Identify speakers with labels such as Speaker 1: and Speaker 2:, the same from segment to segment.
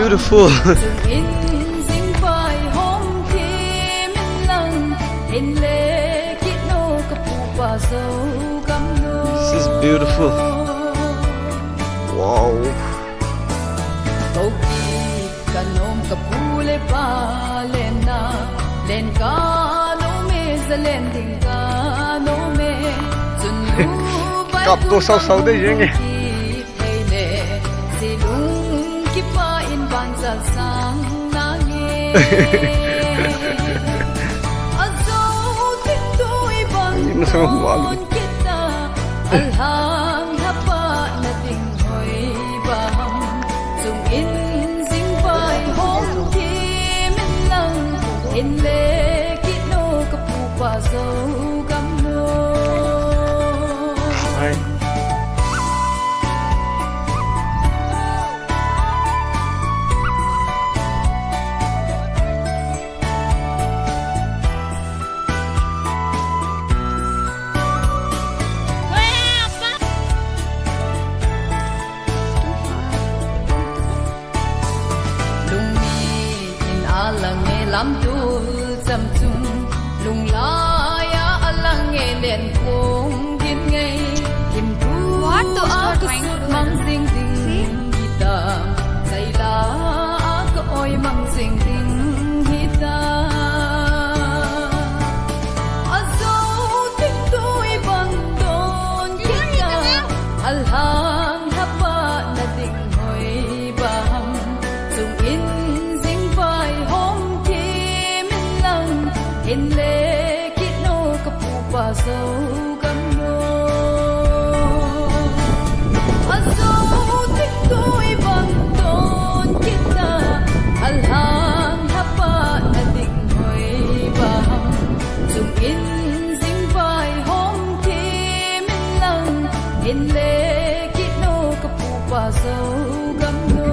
Speaker 1: beautiful. This is beautiful. Wow. Cặp tô sâu sâu đấy chứ nghe. Nó sao không bỏ luôn.
Speaker 2: Alhang hapa na ding hoy baham Sung in sing bai hom kim lang In le kino kapupa so gamno lam tu chăm chung lung la ya alang nghe lên phong thiên ngay kim thu a ku sut mang sing ding hita sai la a ko oi mang sing ding hita azo tik tui bang don kita alhang hapa na ding hoi baham sung in sing vai hom In le kino kapupa so gamno Aso tikoy bang don kita Alhang hapa na ding hoy baham Sung in sing vai hom kim lang In le kino kapupa so gamno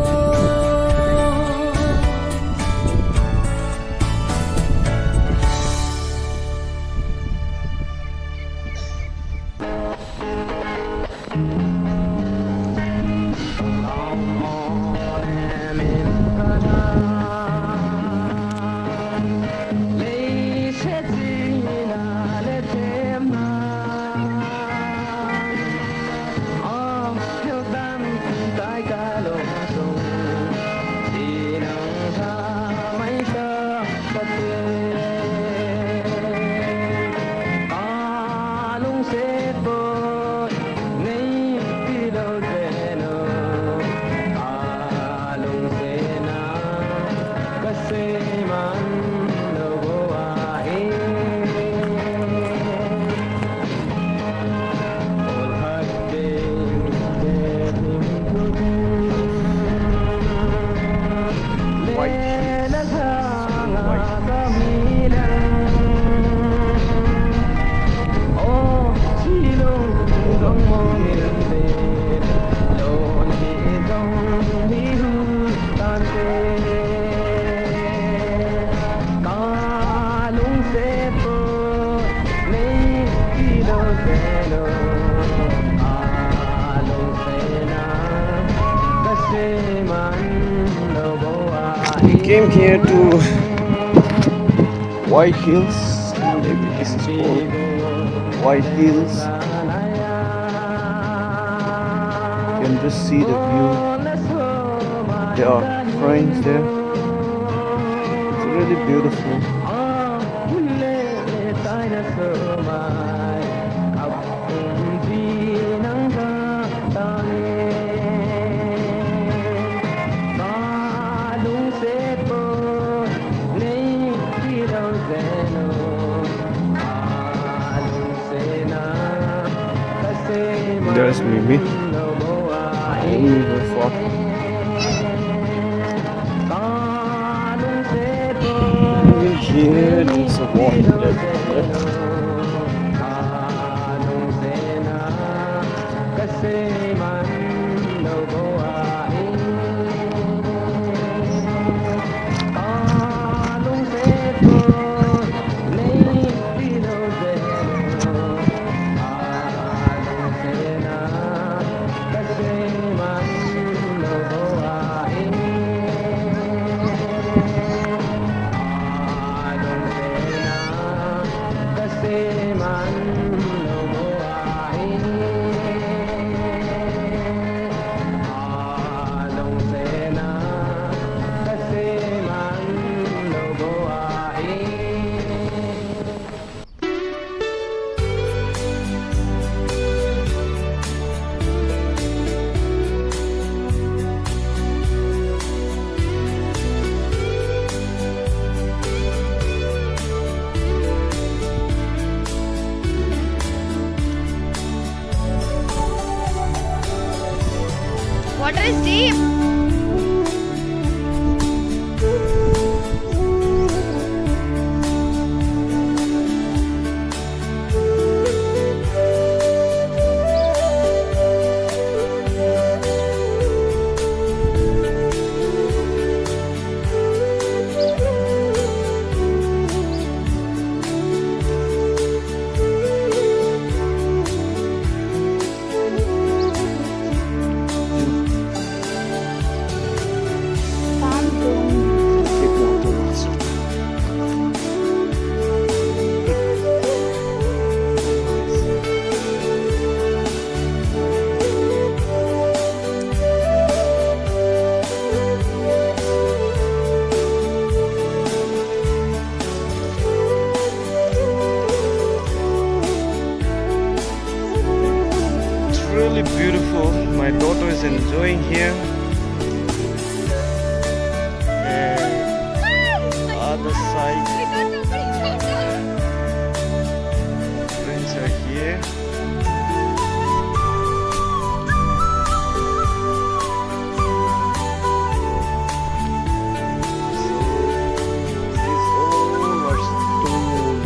Speaker 1: We came here to White Hills. Maybe this is called White Hills. You can just see the view. There are friends there. It's really beautiful. There's Mimi. Mimi the frog. Here there's a water there. enjoying here. And other side, friends are here. These all are stone.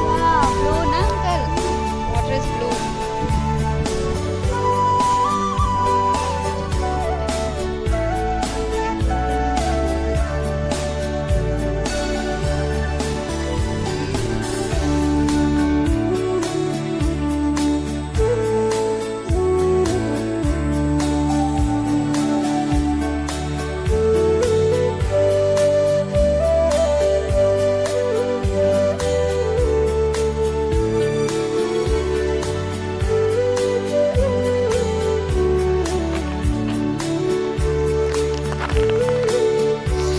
Speaker 2: Wow, blue na uncle. Water is blue.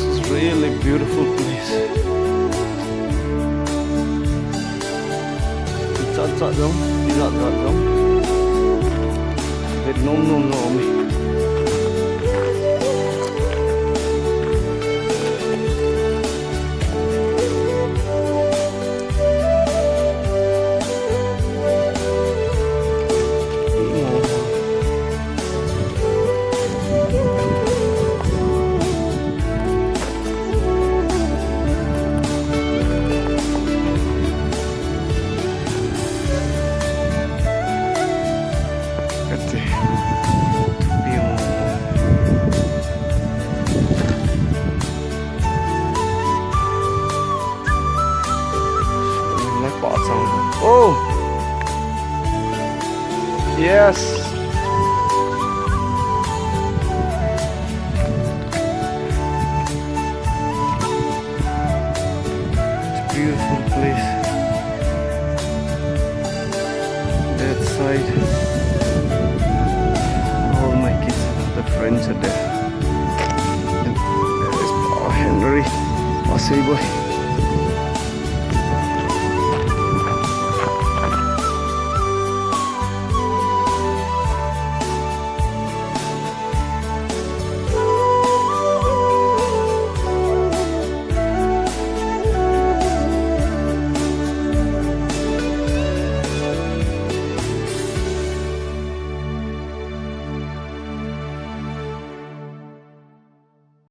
Speaker 1: It's really beautiful place. Chặt giống, đi dọn giống. Việt nôm mình. Oh, yes. It's a beautiful place. That side, all my kids and other friends are there. And there is Henry, Bossy boy.